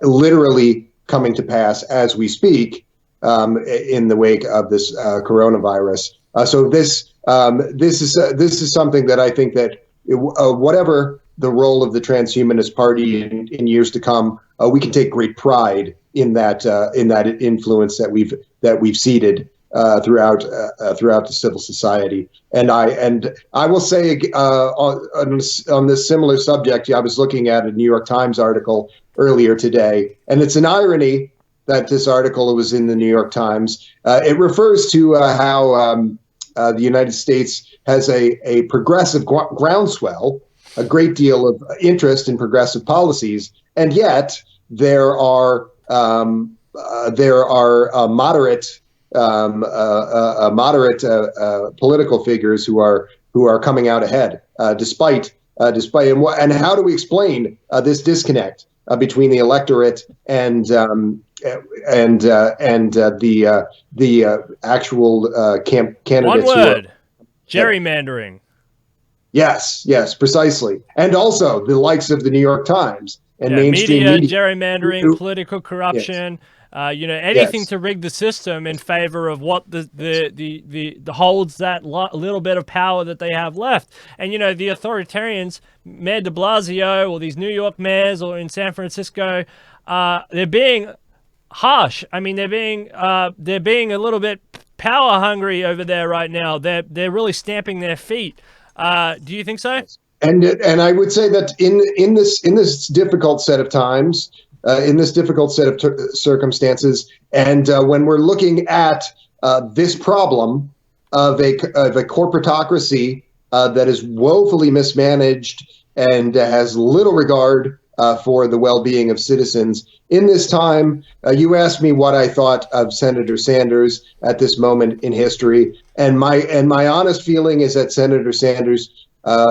literally coming to pass as we speak in the wake of this coronavirus. So this is something that I think that whatever the role of the transhumanist party in years to come, we can take great pride in that influence that we've seeded throughout the civil society. And I will say on this similar subject, I was looking at a New York Times article earlier today, and it's an irony that this article was in the New York Times. It refers to how the United States has a progressive groundswell, a great deal of interest in progressive policies, and yet there are moderate political figures who are coming out ahead, despite and how do we explain this disconnect between the electorate and the actual candidates? One word: gerrymandering. Yes, precisely, and also the likes of the New York Times and mainstream media, gerrymandering, political corruption. Yes. Anything to rig the system in favor of what the holds that little bit of power that they have left. And the authoritarians, Mayor de Blasio or these New York mayors or in San Francisco, they're being harsh. I mean, they're being a little bit power hungry over there right now. They're really stamping their feet. Do you think so? And I would say that in this difficult set of times, in this difficult set of circumstances, and when we're looking at this problem of a corporatocracy that is woefully mismanaged and has little regard for the well-being of citizens. In this time, you asked me what I thought of Senator Sanders at this moment in history, and my honest feeling is that Senator Sanders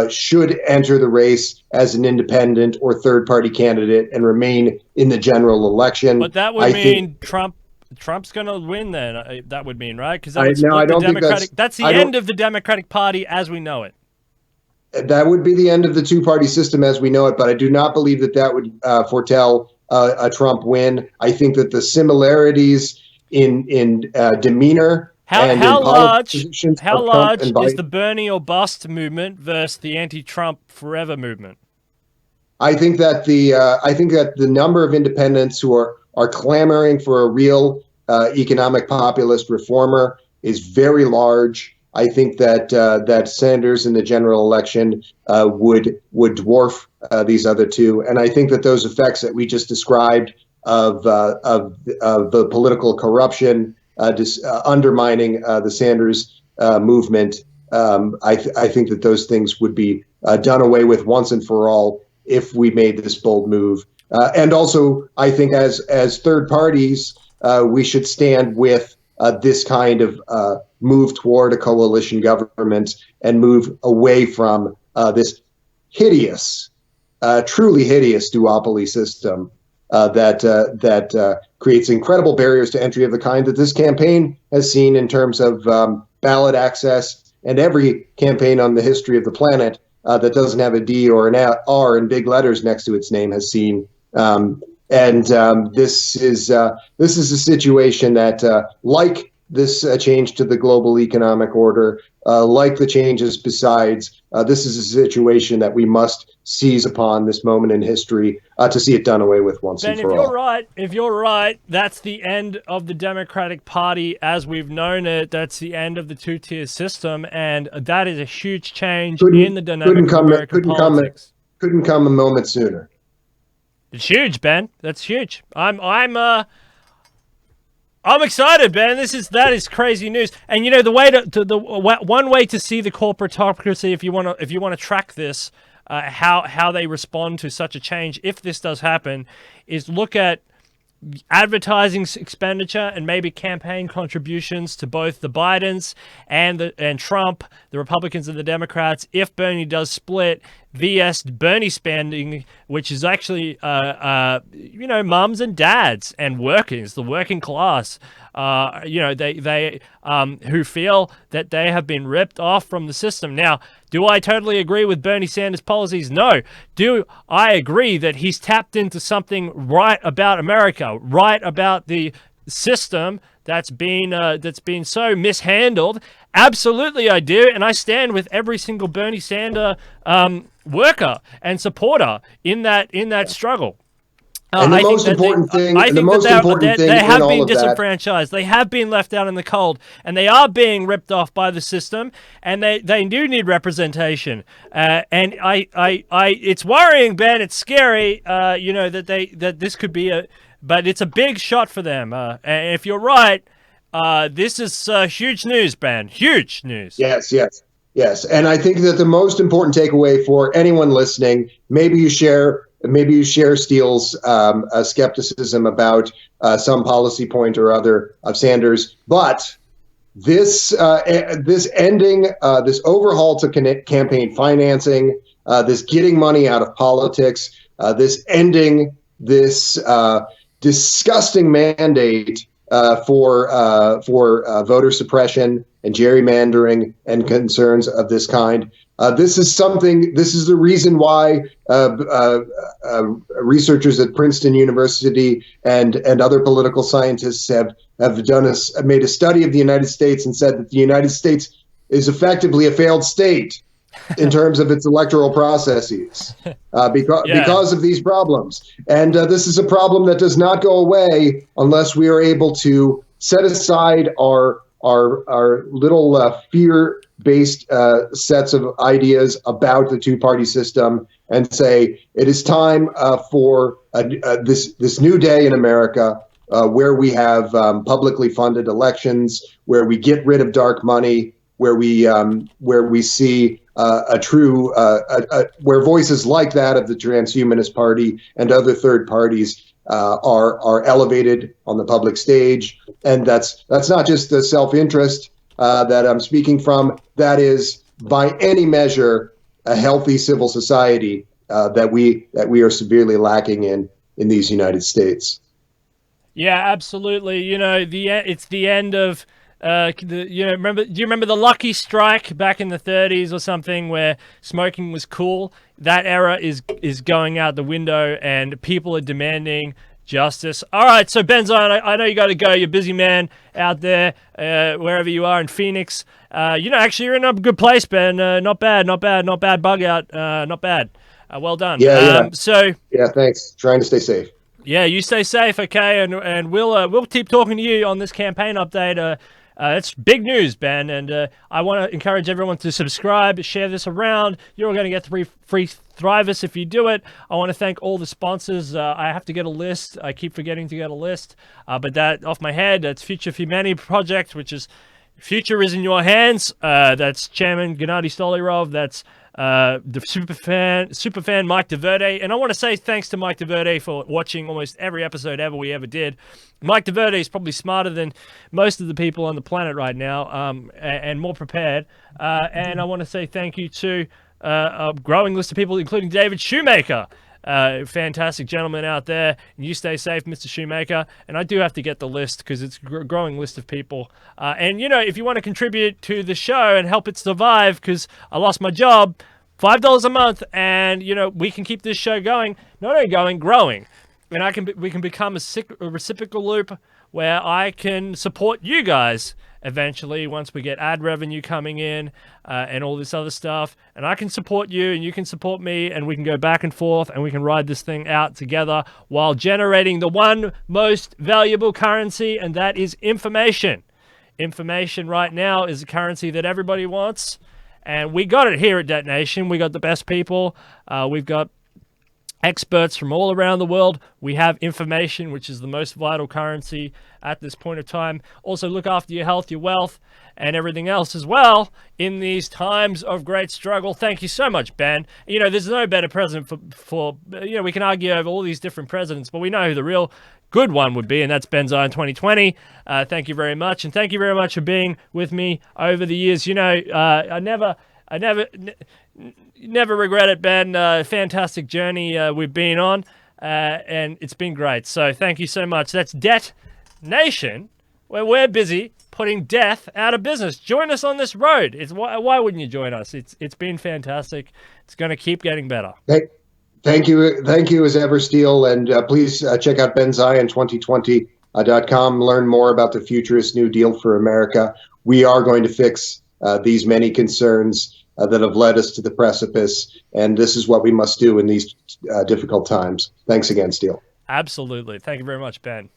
should enter the race as an independent or third-party candidate and remain in the general election. But that would mean Trump's going to win then. That would mean, right? Because that would split the Democratic. That's the end of the Democratic Party as we know it. That would be the end of the two-party system as we know it, but I do not believe that would foretell a Trump win. I think that the similarities in demeanor how large is the Bernie or bust movement versus the anti-Trump forever movement? I think that the number of independents who are clamoring for a real economic populist reformer is very large. I think that Sanders in the general election would dwarf these other two, and I think that those effects that we just described of the political corruption undermining the Sanders movement, I think that those things would be done away with once and for all if we made this bold move. And also, I think as third parties, we should stand with this kind of move toward a coalition government and move away from this hideous, truly hideous duopoly system that creates incredible barriers to entry of the kind that this campaign has seen in terms of ballot access, and every campaign on the history of the planet that doesn't have a D or an R in big letters next to its name has seen. This is a situation that, like this change to the global economic order, like the changes besides, this is a situation that we must seize upon this moment in history to see it done away with once and for all. If you're right, that's the end of the Democratic Party as we've known it. That's the end of the two-tier system, and that is a huge change in the dynamic of American politics. Couldn't come a moment sooner. It's huge, Ben. That's huge. I'm excited, Ben. That is crazy news. And you know one way to see the corporatocracy, if you want to track this, how they respond to such a change, if this does happen, is look at advertising expenditure and maybe campaign contributions to both the Bidens and Trump, the Republicans and the Democrats. If Bernie does split, vs Bernie spending, which is actually mums and dads and workers, the working class, they who feel that they have been ripped off from the system. Now, do I totally agree with Bernie Sanders' policies? No. Do I agree that he's tapped into something right about America, right about the system that's been so mishandled? Absolutely, I do, and I stand with every single Bernie Sanders worker and supporter in that struggle. And the most important thing, they have been disenfranchised. They have been left out in the cold, and they are being ripped off by the system. And they do need representation. And it's worrying, Ben. It's scary. That this could be but it's a big shot for them. And if you're right, this is huge news, Ben. Huge news. Yes. And I think that the most important takeaway for anyone listening, maybe you share Steele's skepticism about some policy point or other of Sanders, but this ending, this overhaul to campaign financing, this getting money out of politics, this ending this disgusting mandate for voter suppression and gerrymandering and concerns of this kind. This is the reason why researchers at Princeton University and other political scientists have made a study of the United States and said that the United States is effectively a failed state in terms of its electoral processes because of these problems. And this is a problem that does not go away unless we are able to set aside our little fear-based sets of ideas about the two-party system and say it is time for this new day in America where we have publicly funded elections, where we get rid of dark money, where we see a true where voices like that of the Transhumanist Party and other third parties are elevated on the public stage. And that's not just the self-interest that I'm speaking from. That is, by any measure, a healthy civil society that we are severely lacking in these United States. Yeah, absolutely. You know, it's the end of do you remember the Lucky Strike back in the 30s or something, where smoking was cool? That era is going out the window, and people are demanding justice. All right, so Ben Zion, I know you got to go. You're a busy man out there, wherever you are in Phoenix. Actually, you're in a good place, Ben. Not bad bug out. Not bad. Well done. Yeah. Yeah, thanks. Trying to stay safe. Yeah, you stay safe, okay? And we'll keep talking to you on this campaign update. It's big news, Ben, and I want to encourage everyone to subscribe, share this around. You're going to get free Thrivous if you do it. I want to thank all the sponsors. I have to get a list. I keep forgetting to get a list, but that off my head, that's Future for Humanity Project, which is Future is in Your Hands. That's Chairman Gennady Stolyrov. That's the superfan Mike DeVerde. And I want to say thanks to Mike DeVerde for watching almost every episode we ever did. Mike DeVerde is probably smarter than most of the people on the planet right now, and more prepared. And I want to say thank you to a growing list of people, including David Shoemaker. Fantastic gentleman out there. You stay safe, Mr. Shoemaker. And I do have to get the list because it's a growing list of people. And, if you want to contribute to the show and help it survive, because I lost my job, $5 a month, and, we can keep this show going, not only going, growing. And we can become a reciprocal loop where I can support you guys eventually once we get ad revenue coming in and all this other stuff. And I can support you and you can support me, and we can go back and forth and we can ride this thing out together while generating the one most valuable currency, and that is information. Information right now is a currency that everybody wants, and we got it here at Det Nation. We got the best people. We've got experts from all around the world. We have information, which is the most vital currency at this point of time. Also, look after your health, your wealth, and everything else as well in these times of great struggle. Thank you so much, Ben. There's no better president for we can argue over all these different presidents, but we know who the real good one would be, and that's Ben Zion 2020. Thank you very much, and thank you very much for being with me over the years. I never regret it, Ben. Fantastic journey we've been on, and it's been great. So thank you so much. That's Det Nation, where we're busy putting death out of business. Join us on this road. Why wouldn't you join us? It's been fantastic. It's going to keep getting better. Thank you as ever, Steele, and please check out benzion2020.com. Learn more about the futurist New Deal for America. We are going to fix these many concerns that have led us to the precipice, and this is what we must do in these difficult times. Thanks again, Steele. Absolutely. Thank you very much, Ben.